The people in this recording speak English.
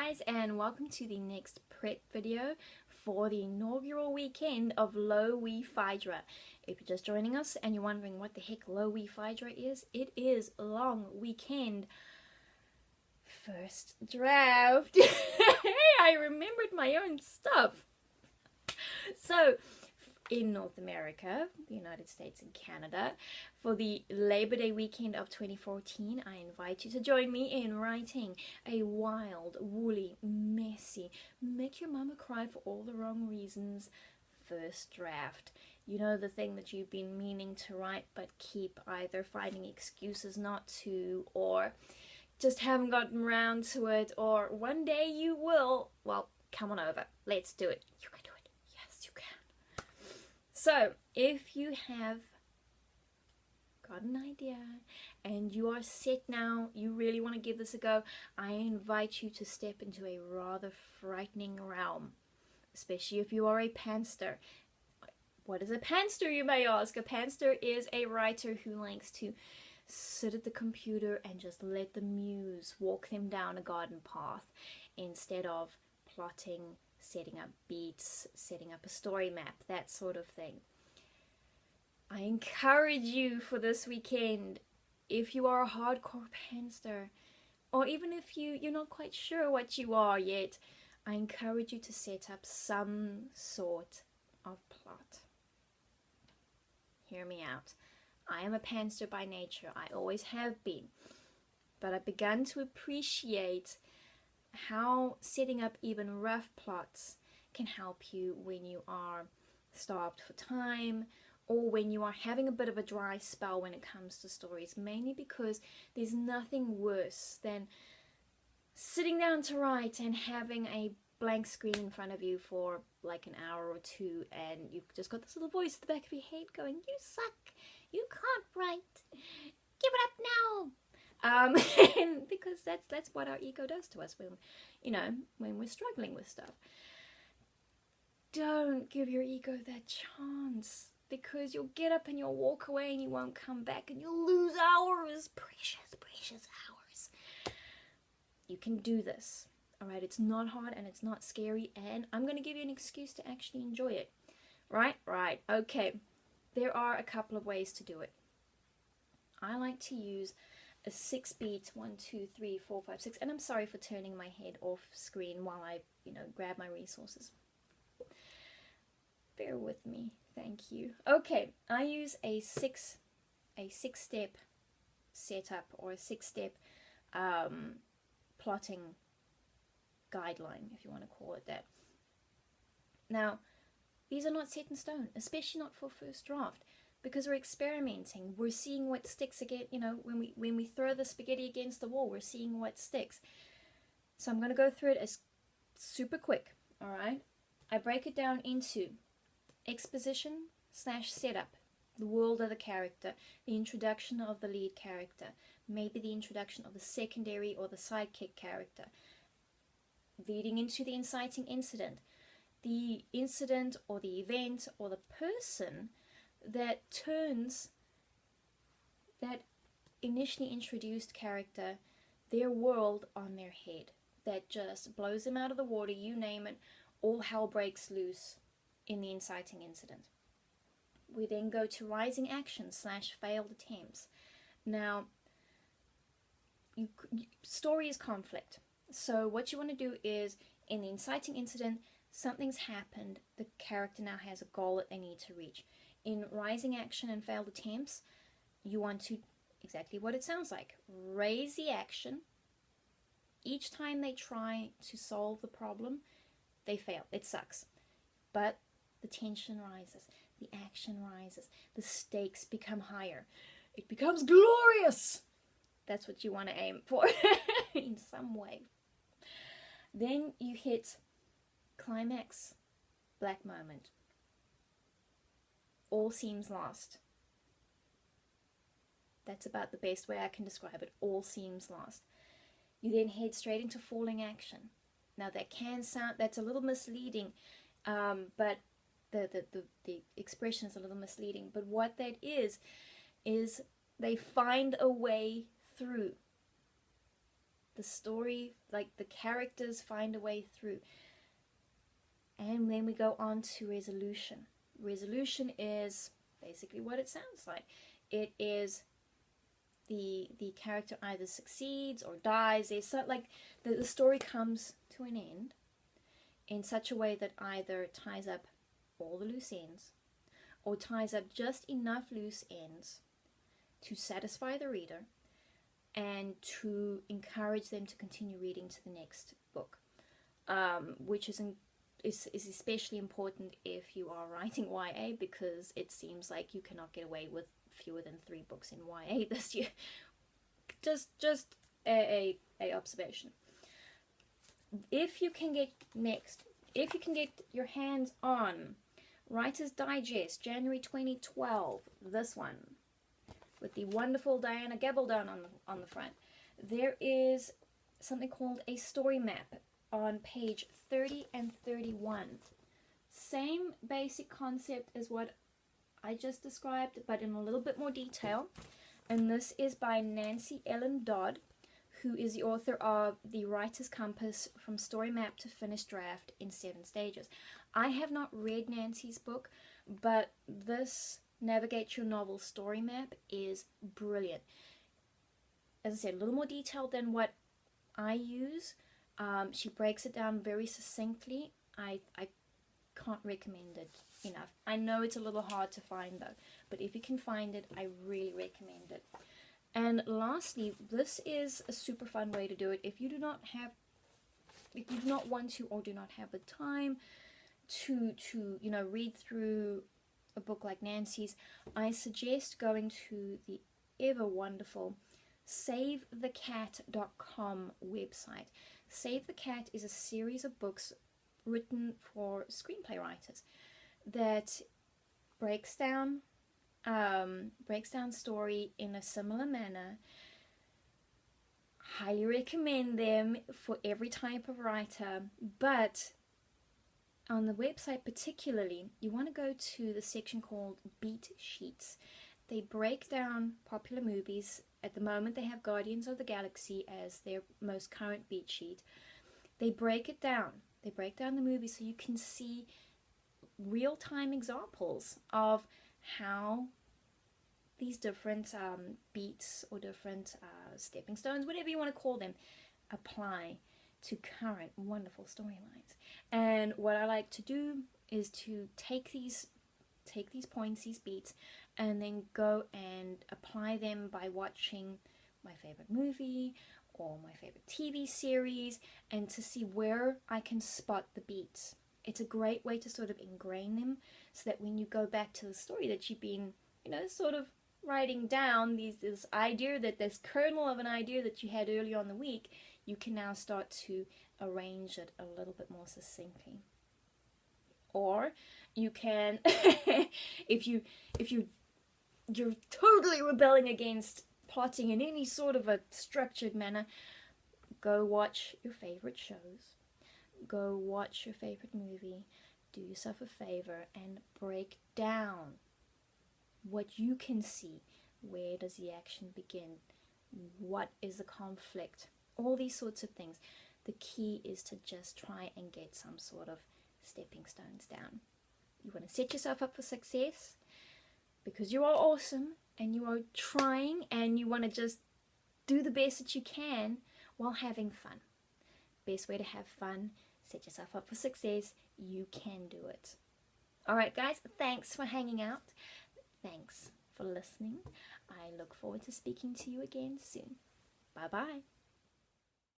guys, and welcome to the next prep video for the inaugural weekend of LoWeeFiDra-er. If you're just joining us and you're wondering what the heck LoWeeFiDra-er is, it is long weekend first draft. I remembered my own stuff. So, in North America, the United States and Canada, for the Labor Day weekend of 2014, I invite you to join me in writing a wild, woolly, messy, make your mama cry for all the wrong reasons first draft. You know, the thing that you've been meaning to write but keep either finding excuses not to, or just haven't gotten around to it, or one day you will. Well, come on over. Let's do it. You can do it. Yes, you can. So, if you have got an idea and you are set now, you really want to give this a go, I invite you to step into a rather frightening realm, especially if you are a pantster. What is a pantster, you may ask? A pantster is a writer who likes to sit at the computer and just let the muse walk them down a garden path instead of plotting, setting up beats, setting up a story map, that sort of thing. I encourage you for this weekend, if you are a hardcore pantster, or even if you're not quite sure what you are yet, I encourage you to set up some sort of plot. Hear me out. I am a pantster by nature. I always have been. But I've begun to appreciate how setting up even rough plots can help you when you are starved for time, or when you are having a bit of a dry spell when it comes to stories, mainly because there's nothing worse than sitting down to write and having a blank screen in front of you for like an hour or two, and you've just got this little voice at the back of your head going, "You suck, you can't write, give it up now." And because that's what our ego does to us when we're struggling with stuff. Don't give your ego that chance, because you'll get up and you'll walk away and you won't come back and you'll lose hours, precious hours. You can do this, all right? It's not hard and it's not scary, and I'm going to give you an excuse to actually enjoy it. Right, okay. There are a couple of ways to do it. I like to use a 6-beat 1, 2, 3, 4, 5, 6, and I'm sorry for turning my head off screen while I, grab my resources. Bear with me, thank you. Okay, I use a six-step setup, or a 6-step plotting guideline, if you want to call it that. Now, these are not set in stone, especially not for first draft, because we're experimenting. We're seeing what sticks again. When we throw the spaghetti against the wall, we're seeing what sticks. So I'm going to go through it as super quick, all right? I break it down into exposition / setup, the world of the character, the introduction of the lead character, maybe the introduction of the secondary or the sidekick character, leading into the inciting incident, the incident or the event or the person that turns that initially introduced character, their world, on their head, that just blows them out of the water, you name it, all hell breaks loose in the inciting incident. We then go to rising action / failed attempts. Now, story is conflict. So what you want to do is, in the inciting incident, something's happened, the character now has a goal that they need to reach. In rising action and failed attempts, you want to, exactly what it sounds like, raise the action. Each time they try to solve the problem, they fail. It sucks. But the tension rises, the action rises, the stakes become higher. It becomes glorious. That's what you want to aim for in some way. Then you hit climax, black moment. All seems lost. That's about the best way I can describe it. All seems lost. You then head straight into falling action. Now that can sound, that's a little misleading, but the expression is a little misleading. But what that is they find a way through. the story, like the characters find a way through. And then we go on to resolution. Resolution is basically what it sounds like. It is the character either succeeds or dies. There's so, like the story comes to an end in such a way that either ties up all the loose ends or ties up just enough loose ends to satisfy the reader and to encourage them to continue reading to the next book, which is especially important if you are writing YA, because it seems like you cannot get away with fewer than 3 books in YA this year. Just a observation. If you can get your hands on Writer's Digest, January 2012, this one, with the wonderful Diana Gabaldon on the front, there is something called a story map on page 30 and 31. Same basic concept as what I just described, but in a little bit more detail. And this is by Nancy Ellen Dodd, who is the author of The Writer's Compass, From Story Map to Finished Draft in 7 Stages. I have not read Nancy's book, but this Navigate Your Novel story map is brilliant. As I said, a little more detailed than what I use. She breaks it down very succinctly. I can't recommend it enough. I know it's a little hard to find though, but if you can find it, I really recommend it. And lastly, this is a super fun way to do it. If you do not want to or do not have the time to read through a book like Nancy's, I suggest going to the ever wonderful SaveTheCat.com website. Save the Cat is a series of books written for screenplay writers that breaks down story in a similar manner. Highly recommend them for every type of writer, but on the website particularly, you want to go to the section called Beat Sheets. They break down popular movies. At the moment, they have Guardians of the Galaxy as their most current beat sheet. They break it down. They break down the movie so you can see real-time examples of how these different beats or different stepping stones, whatever you want to call them, apply to current wonderful storylines. And what I like to do is to take these points, these beats, and then go and apply them by watching my favorite movie or my favorite TV series, and to see where I can spot the beats. It's a great way to sort of ingrain them so that when you go back to the story that you've been, sort of writing down this idea, this kernel of an idea that you had earlier on the week, you can now start to arrange it a little bit more succinctly. Or you can, if you're totally rebelling against plotting in any sort of a structured manner, go watch your favorite shows, go watch your favorite movie, do yourself a favor and break down what you can see. Where does the action begin? What is the conflict? All these sorts of things. The key is to just try and get some sort of stepping stones down. You want to set yourself up for success because you are awesome and you are trying, and you want to just do the best that you can while having fun. Best way to have fun, set yourself up for success. You can do it. Alright guys, thanks for hanging out. Thanks for listening. I look forward to speaking to you again soon. Bye bye.